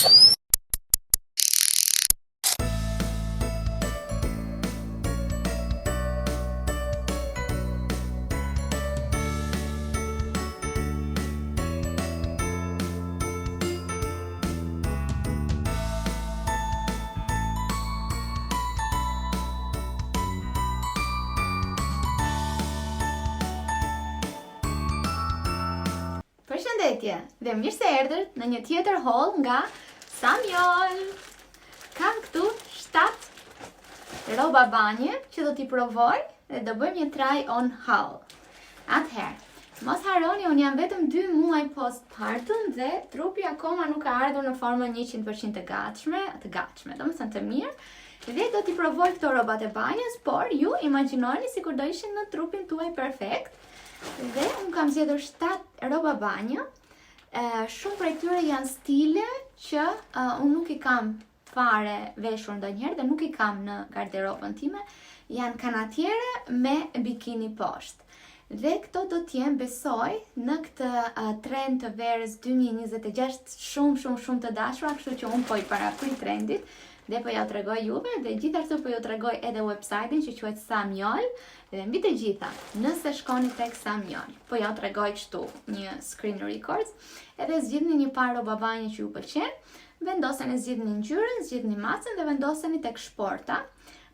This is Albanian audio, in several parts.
Përshëndetje dhe mirë se erdhët në një tjetër haul nga Samjol. Kam këtu 7 rroba banje që do t'i provoj dhe do bëjmë një try on haul. Atëherë, mos harroni, unë jam vetëm 2 muaj postpartum dhe trupi akoma nuk ka ardhur në formën 100% të gatshme, domethënë të mirë. Dhe do t'i provoj këto rrobat e banjës, por ju imagjinoni sikur do ishin në trupin tuaj perfekt. Dhe unë kam zgjedhur 7 rroba banjë. Shumë prej tyre janë stile që unë nuk i kam fare veshur ndonjëherë dhe nuk i kam në garderobën time. Janë kanatiere me bikini poshtë. Dhe këto do t'jenë, besoj, në këtë trend të verës 2026 shumë të dashura, kështu që unë po i paraprit trendit dhe po ja tregoj juve dhe gjithashtu po ju tregoj edhe website-in që quhet Samjol. Dhe mbi të gjitha, nëse shkoni tek Samjol, po ja tregoj kështu një screen records, edhe zgjidhni një parë rroba banje që ju pëlqen, vendoseni, zgjidhni ngjyrën, zgjidhni macën dhe vendoseni tek shporta.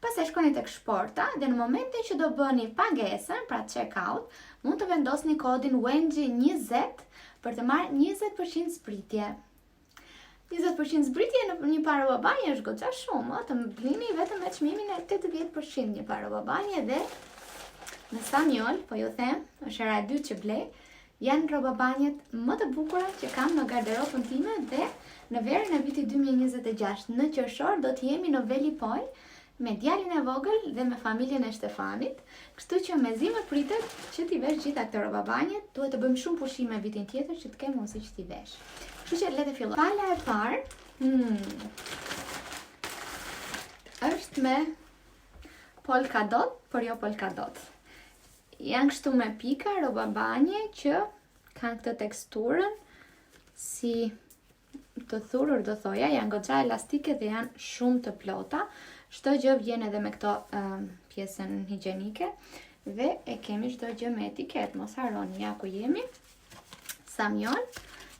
Pastaj shkoni tek shporta dhe në momentin që do bëni pagesën, pra check out, mund të vendosni kodin WENGY20 për të marrë 20% zbritje. 20% zbritje në një parë rroba banje është goxha shumë, të blini vetëm me çmimin e 80% një parë rroba banje dhe në Samjol, po ju them, është era e dytë që blej, janë rroba banjet më të bukura që kam në garderobën time dhe në verën e vitit 2026. Në qershor do të jemi në Velipoj me djalin e vogël dhe me familjen e Shtefanit, kështu që mezi më pritet që t'i vesh gjitha këto rroba banjet. Duhet të bëjmë shumë pushime vitin tjetër që të kem mundësi që t'i vesh. Kështu që le të fillojmë. Pala e parë është me polkadot, por jo polkadot. Janë kështu me pika, rroba banje që kanë këtë teksturën si të thurur, do thoja, janë goxha elastike dhe janë shumë të plota. Çdo gjë vjen edhe me këto pjesën higjienike dhe e kemi çdo gjë me etiket, mos harroni, ja ku jemi. Samjol.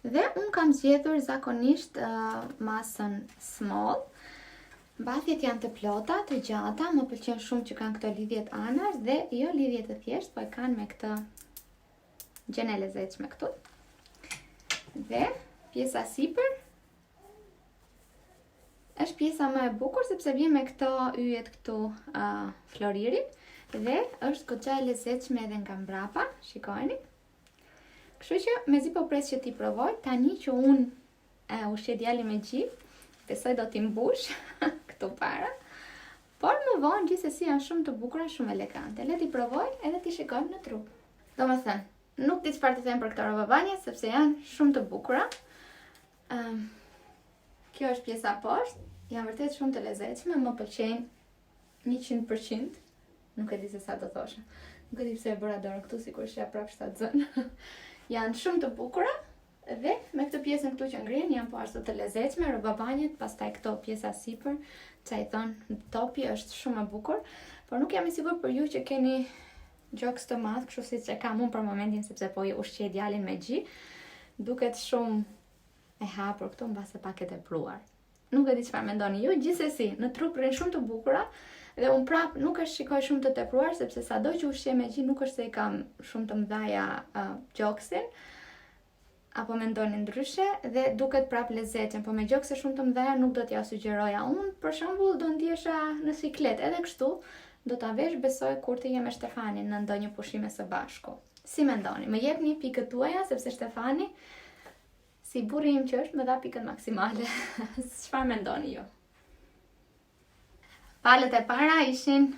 Dhe unë kam zgjedhur zakonisht masën small. Mbathjet janë të plota, të gjata, më pëlqen shumë që kanë këto lidhjet anash dhe jo lidhje të thjeshtë, po e kanë me këtë gjën e lezetshme këtu. Dhe pjesa sipër është pjesa më e bukur sepse vjen me këto yjet këtu floririn dhe është goxha e lezetshme edhe nga mbrapa, shikojeni. Kështu që mezi po pres që t'i provoj, tani që unë ushqej djalin me gji, besoj do t'i mbush këtu para, por më vonë gjithsesi janë shumë të bukura, shumë elegante. Le t'i provoj edhe t'i shikojmë në trup. Domethënë, nuk di çfarë të them për këto rroba banje sepse janë shumë të bukura. Kjo është pjesa poshtë, janë vërtet shumë të lezetshme, më pëlqejnë 100%. Nuk e di se sa do thosha. Nuk e di pse e bëra dorën këtu, sikur isha prapë shtatzën. Janë shumë të bukura dhe me këtë pjesën këtu që ngrihen janë po ashtu të lezetshme, rroba banjet, pastaj këto pjesa sipër, çai thon topi është shumë e bukur, por nuk jam i sigurt për ju që keni gjoks të madh, kështu siç e kam unë për momentin sepse po ushqej djalin me gji, duket shumë e hapur këtu mbase pak e tepruar. Nuk e di çfarë mendoni ju, gjithsesi në trup rrin shumë të bukura. Dhe unë prap nuk është shikoj shumë të tepruar, sepse sado që ushqej me gji nuk është se i kam shumë të mëdhaja gjoksin, apo mendoni ndryshe, dhe duket prap lezetshëm, po me gjokse shumë të mëdhaja nuk do t'ja sugjeroja. Unë për shembull do ndihesha në siklet, edhe kështu do ta vesh, besoj, kur të jem me Shtefanin në ndonjë pushime së bashku. Si mendoni? Më jepni pikët tuaja sepse Shtefani, si burri im që është, më dha pikën maksimale. Çfarë mendoni ju? Palët e para ishin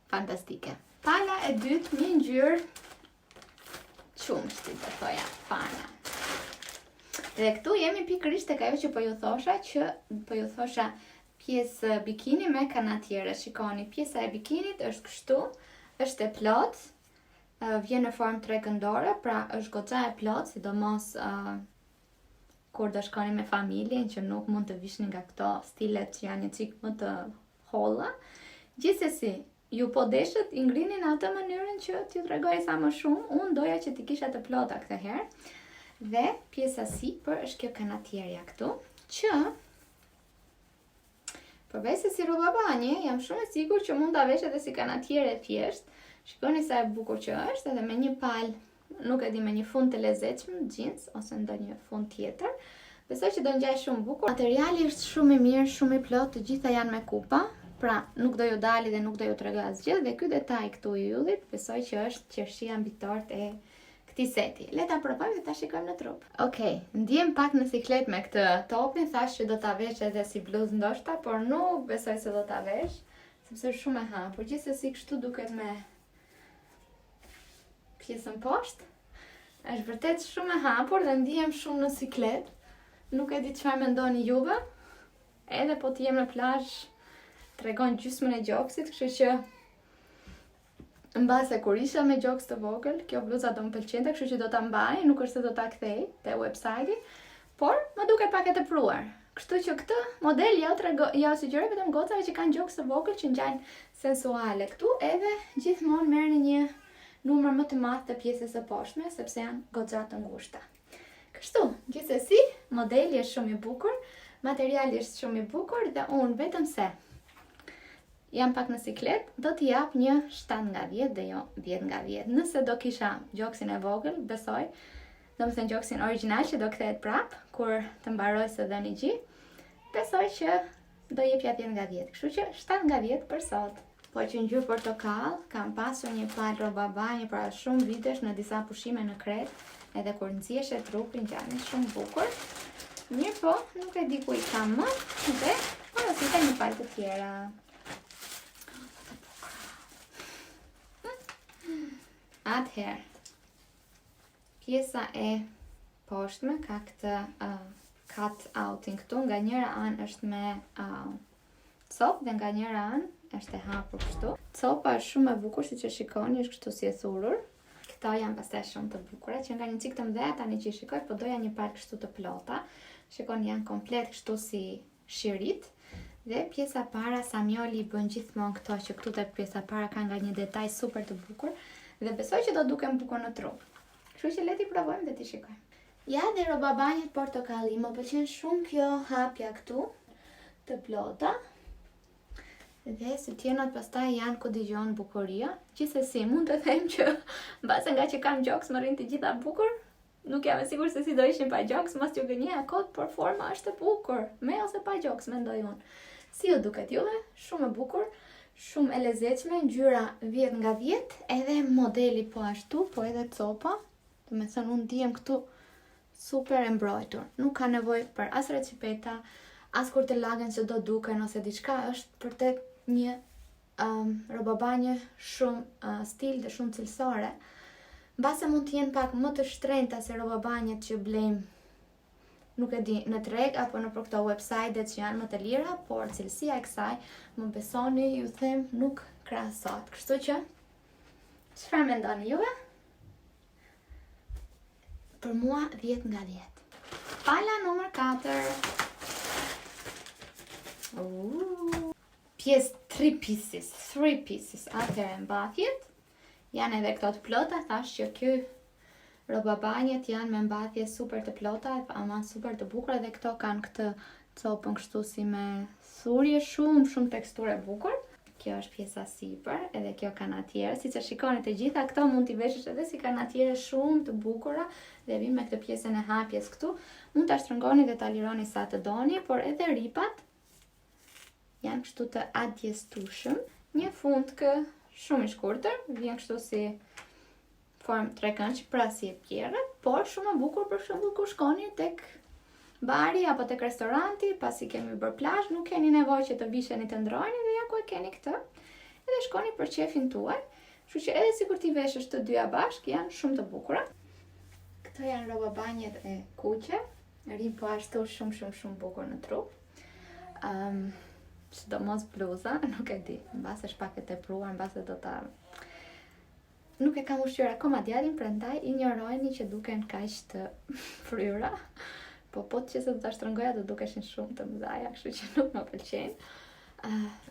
fantastike. Pala e dytë, një ngjyrë qumshti, do thoja, fana. Dhe këtu jemi pikërisht tek ajo që po ju thosha pjesë bikini me kanatiere. Shikoni, pjesa e bikinit është kështu, është e plot, vjen në formë trekëndore, pra është goxha e plot, sidomos kur do shkoni me familjen që nuk mund të vishni nga këto stilet që janë një çik më të holla. Gjithsesi, ju po deshet i ngrini në atë mënyrën që t'ju tregoj sa më shumë. Unë doja që ti kisha të plota këtë herë. Dhe pjesa sipër është kjo kanatierja këtu, që përveç se si rroba banje, jam shumë e sigurt që mund ta vesh edhe si kanatiere thjesht. Shikoni sa e bukur që është, edhe me një palë, nuk e di, me një fund të lezetshëm, jeans ose ndonjë fund tjetër. Besoj që do ngjaj shumë bukur. Materiali është shumë i mirë, shumë i plot, të gjitha janë me kupa. Pra, nuk do ju dali dhe nuk do ju tregoj asgjë, dhe ky detaj këtu i yllit, besoj që është qershia mbi tort e këtij seti. Le ta provojmë dhe ta shikojmë në trup. Okej, ndjem pak në siklet me këtë topin, thash që do ta vesh edhe si bluzë ndoshta, por nuk besoj se do ta vesh, sepse është shumë e hapur. Gjithsesi kështu duket me pjesën poshtë. Është vërtet shumë e hapur dhe ndihem shumë në siklet. Nuk e di çfarë mendoni juve. Edhe po të jem në plazh, tregon gjysmën e gjoksit, kështu që mbase kur isha me gjoks të vogël, kjo bluza do më pëlqente, kështu që do ta mbaj, nuk është se do ta kthej te websajti, por më duket pak e tepruar. Kështu që këtë model ja sugjeroj vetëm gocave që kanë gjoks të vogël që ngjajnë sensuale këtu, edhe gjithmonë merrni një numër më të madh të pjesës së poshtme, sepse janë goxha të ngushta. Kështu, gjithsesi, modeli është shumë i bukur, materiali është shumë i bukur dhe unë vetëm se jam pak në siklet, do t'i jap një 7 nga 10 dhe jo 10 nga 10. Nëse do kisha gjoksin e vogël, besoj, do më thënë gjoksin original që do kthehet prap, kur të mbaroj së dhëni gji, besoj që do jepja 10 nga 10. Kështu që 7 nga 10 për sot. Po që ngjyrë portokall, kam pasur një palë rroba banje para shumë vitesh në disa pushime në Kret, edhe kur nxjiheshe trupin gjani shumë bukur. Mirë po, nuk e di ku i kam më, dhe porosita një palë të tjera. Atëherë, pjesa e poshtme ka këtë cut outing këtu, nga njëra anë është me copë dhe nga njëra anë është e hapur kështu. Copa është shumë e bukur, siç e shikoni, është kështu si e thurur. Këto janë pastaj shumë të bukura, që nga një cik të mëdha tani që i shikoj, po doja një palë kështu të plota. Shikoni, janë komplet kështu si shirit. Dhe pjesa para Samioli bën gjithmonë këto, që këtu tek pjesa para ka nga një detaj super të bukur. Dhe besoj që do duken bukur në trup. Kështu që le t'i provojmë dhe t'i shikojmë. Ja, dhe rroba banjit portokalli, më pëlqen shumë kjo hapja këtu të plota. Dhe sutjenat pastaj janë ku dëgjon bukuria. Gjithsesi, mund të them që mbase nga që kam gjoks më rrin të gjitha bukur. Nuk jam e sigurt se si do ishin pa gjoks, mos t'ju gënjej akot, por forma është e bukur, me ose pa gjoks, mendoj unë. Si ju duket juve? Shumë e bukur. Shumë e lezetshme, ngjyra 10 nga 10, edhe modeli po ashtu, po edhe copa. Do me thënë, unë ndihem këtu super e mbrojtur. Nuk ka nevojë për as recipeta, as kur të lagen që do duken ose diçka, është për tek një rroba banje shumë stil dhe shumë cilësore. Mbase mund të jenë pak më të shtrenjta se rroba banjet që blejmë, nuk e di, në treg apo në për këto website-et që janë më të lira, por cilësia e kësaj, më besoni, ju them, nuk krahasohet. Kështu që, çfarë mendoni juve? Për mua 10 nga 10. Pala numër 4. Pjesë 3 pieces. Atëherë mbathjet. Janë edhe këto të plota, thash që ky rroba banjet janë me mbathje super të plota, ama super të bukura, dhe këto kanë këtë copën kështu si me thurje, shumë teksturë e bukur. Kjo është pjesa sipër, edhe kjo kanatiere. Siç e shikoni, të gjitha këto mund t'i veshësh edhe si kanatiere shumë të bukura, dhe vim me këtë pjesën e hapjes këtu. Mund ta shtrëngoni dhe ta lironi sa të doni, por edhe ripat janë kështu të adjestueshëm. Një fundkë shumë i shkurtër, vjen kështu si formë trekënç, pra si e pjerrët, por shumë e bukur për shembull kur shkoni tek bari apo tek restoranti, pasi kemi bërë plazh, nuk keni nevojë që të visheni të ndrojeni, dhe ja ku e keni këtë, edhe shkoni për qefin tuaj. Kështu që edhe sikur ti veshësh të dyja bashkë, janë shumë të bukura. Këto janë rroba banjet e kuqe, rin po ashtu shumë bukur në trup. Sidomos bluza, nuk e di, mbase është pak e tepruar, mbase do ta nuk e kam ushqyer akoma djalin, prandaj injorojeni që duken kaq të fryra. po që se do ta shtrëngoja do dukeshin shumë të mëdha, kështu që nuk më pëlqejnë.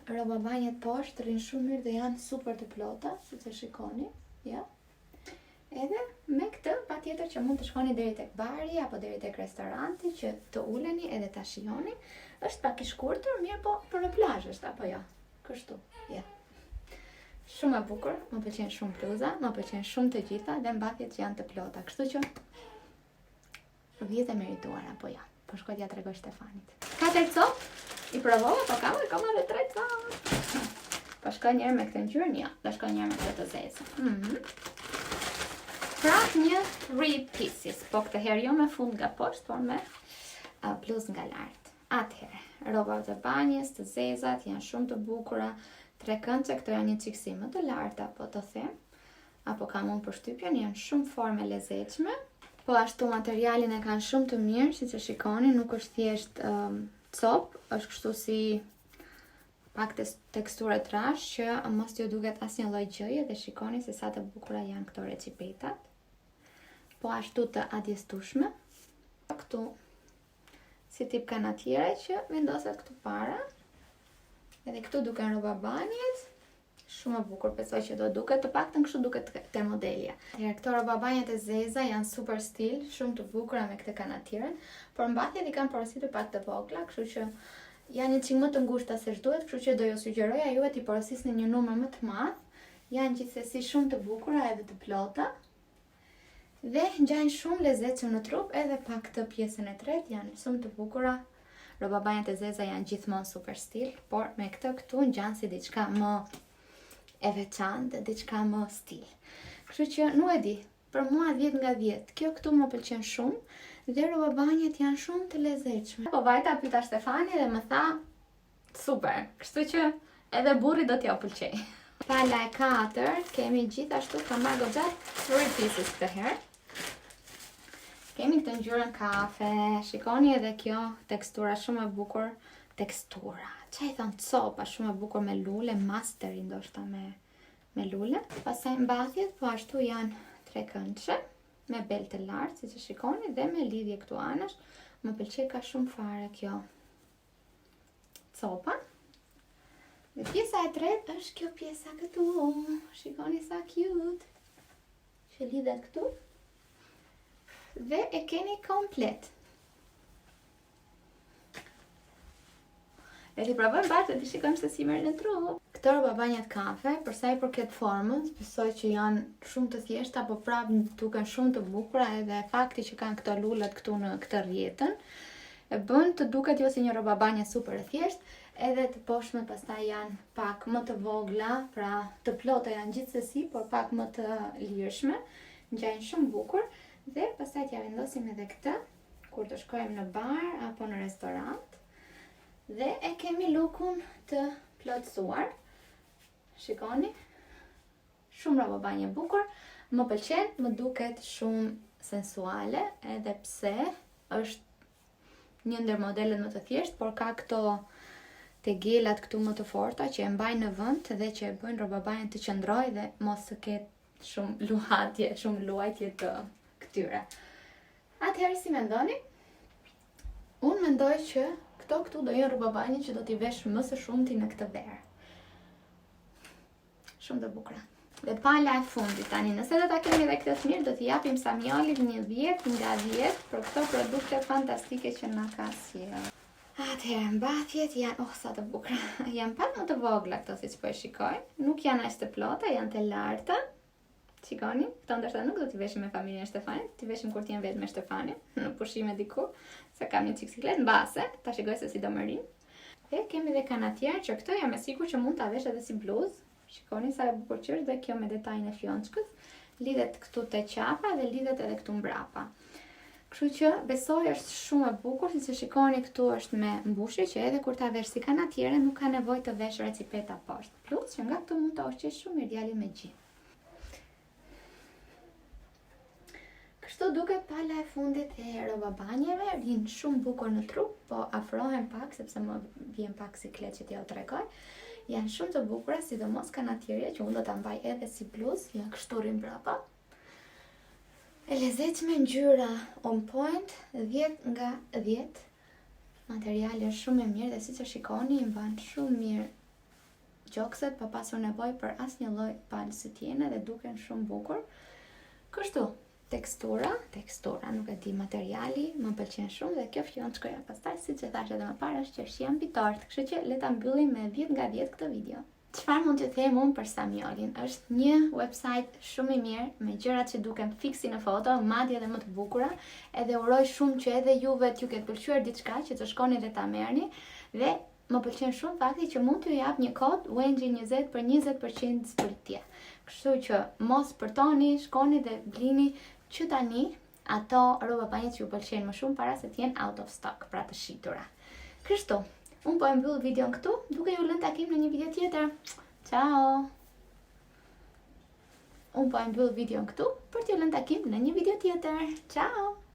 Rroba banjet poshtë rrin shumë mirë dhe janë super të plota, siç e shikoni, ja. Edhe me këtë patjetër që mund të shkoni deri tek bari apo deri tek restoranti që të uleni edhe ta shijoni. Është pak i shkurtër, mirë po për në plazh është apo jo? Kështu, ja. Shumë e bukur, më pëlqen shumë bluza, më pëlqen shumë të gjitha dhe mbathjet që janë të plota, kështu që vjetë e merituar apo ja. Po shkoj t'ja tregoj Stefanit. 4 copë, i provova, po kam edhe 3 copë. Po shkoj njerë me këtë ngjyrën, ja, do shkoj njerë me këtë të zezë. Pra një 3 pieces, po këtë herë jo me fund nga poshtë, por me bluzë nga lart. Atëherë, rrobat e banjës të zezat janë shumë të bukura, 3 këndce, këto janë një çiksi më të larta, po të them, apo kam unë përshtypjen, janë shumë forme lezetshme. Po ashtu materialin e kanë shumë të mirë, siç e shikoni, nuk është thjesht copë, është kështu si pak teksturë trash që mos t'ju duket asnjë lloj gjëje dhe shikoni se sa të bukura janë këto recipetat. Po ashtu të adjestueshme. Këtu si tip kanatiere që vendoset këtu para. Edhe këtu duken rroba banjes. Shumë e bukur, besoj që do duket, të paktën kështu duket te modelja. Këto rroba banjet e zeza janë super stil, shumë të bukura me këtë kanatieren, por mbathjet i kanë porositur pak të vogla, kështu që janë një çik më të ngushta se ç'duhet, kështu që do ju sugjeroja juve t'i porosisni një numër më të madh. Janë gjithsesi shumë të bukura edhe të plota. Dhe ngjajnë shumë lezetshëm në trup, edhe pak të pjesën e tretë janë shumë të bukura. Rroba banjet e zeza janë gjithmonë super stil, por me këtë këtu ngjan si diçka më e veçantë, diçka më stil. Kështu që nuk e di, për mua 10 nga 10. Kjo këtu më pëlqen shumë dhe rroba banjet janë shumë të lezetshme. Po vajta pyeta Stefani dhe më tha super. Kështu që edhe burri do t'ja pëlqej. Pala e 4 kemi gjithashtu kam marrë goxha 3 pieces këtë herë. Kemi këtë ngjyrën kafe. Shikoni edhe kjo tekstura shumë e bukur. Tekstura. Që i thonë copa shumë e bukur me lule, masteri ndoshta me lule. Pastaj mbathjet po ashtu janë 3 këndshë me bel të lartë, siç e shikoni, dhe me lidhje këtu anash. Më pëlqej ka shumë fare kjo copa. Dhe pjesa e tretë është kjo pjesa këtu. Shikoni sa cute. Që lidhet këtu. Dhe e keni komplet. E ti provojmë bashkë dhe ti shikojmë se si merr në trup. Këto rroba banjat kafe, për sa i përket formës, besoj që janë shumë të thjeshta, po prapë duken shumë të bukura edhe fakti që kanë këto lulet këtu në këtë rrjetën e bën të duket jo si një rroba banje super e thjeshtë, edhe të poshtme pastaj janë pak më të vogla, pra të plota janë gjithsesi, por pak më të lirshme, ngjajnë shumë bukur dhe pastaj t'ja vendosim edhe këtë kur të shkojmë në bar apo në restorant. Dhe e kemi lukun të plotësuar. Shikoni. Shumë rroba banje bukur. Më pëlqen, më duket shumë sensuale, edhe pse është një ndër modelet më të thjeshtë, por ka këto tegelat këtu më të forta që e mbajnë në vend dhe që e bëjnë rroba banjen të qëndrojë dhe mos të ketë shumë luhatje, shumë luajtje të këtyre. Atëherë si mendoni? Unë mendoj që këtu do jenë rroba banje që do t'i vesh më së shumti në këtë verë. Shumë të bukura. Dhe pala e fundit tani, nëse do ta kemi edhe këtë të mirë, do t'i japim Samiolit një 10 nga 10 për këto produkte fantastike që na ka sjellë. Atëherë, mbathjet janë, sa të bukura. Janë pak më të vogla këto siç po e shikoj. Nuk janë as të plota, janë të larta. Shikoni, këto ndoshta nuk do t'i veshim me familjen e Stefanit, t'i veshim kur t'jem vetë me Stefanin, në pushime diku, se kam një ciksiklet mbase, ta shikoj se si do më rinë. Dhe kemi dhe kanatierë që këto jam e sigurt që mund ta vesh edhe si bluzë. Shikoni sa e bukur që është dhe kjo me detajin e fjonçkës. Lidhet këtu te qapa dhe lidhet edhe këtu mbrapa. Kështu që besoj është shumë e bukur, siç e shikoni këtu është me mbushje që edhe kur ta vesh si kanatiere nuk ka nevojë të vesh recipeta poshtë. Plus që nga këtu mund ta ushqesh shumë mirë djalin me gjin. Kështu duket pala e fundit e rroba banjeve, rinë shumë bukur në trup, po afrohen pak sepse më vjen pak siklet që t'ja u tregoj. Janë shumë të bukura, sidomos kanatierja që unë do ta mbaj edhe si bluzë, ja kështu rrin mbrapa. E lezetshme ngjyra on point, 10/10. Materiali është shumë i mirë dhe siç e shikoni i mban shumë mirë gjokset pa pasur nevojë për asnjë lloj palësi tjetër dhe duken shumë bukur. Kështu, tekstura, nuk e di, materiali më pëlqen shumë dhe kjo fillon të shkruaj pastaj, siç e thash edhe më parë, është qershia mbi tort, kështu që le ta mbyllim me 10/10 këtë video. Çfarë mund t'ju them unë për Samiolin? Është një website shumë i mirë, me gjërat që duken fiksi në foto, madje edhe më të bukura, edhe uroj shumë që edhe juve t'ju ketë pëlqyer diçka që të shkoni dhe ta merrni, dhe më pëlqen shumë fakti që mund t'ju jap një kod WENGJI20 për 20% zbritje. Kështu që mos përtoni, shkoni dhe blini që tani ato rroba banje që ju pëlqejnë më shumë para se të jenë out of stock, pra të shitura. Kështu, unë po e mbyll videon këtu, duke ju lënë takim në një video tjetër. Ciao! Unë po e mbyll videon këtu për t'ju lënë takim në një video tjetër. Ciao!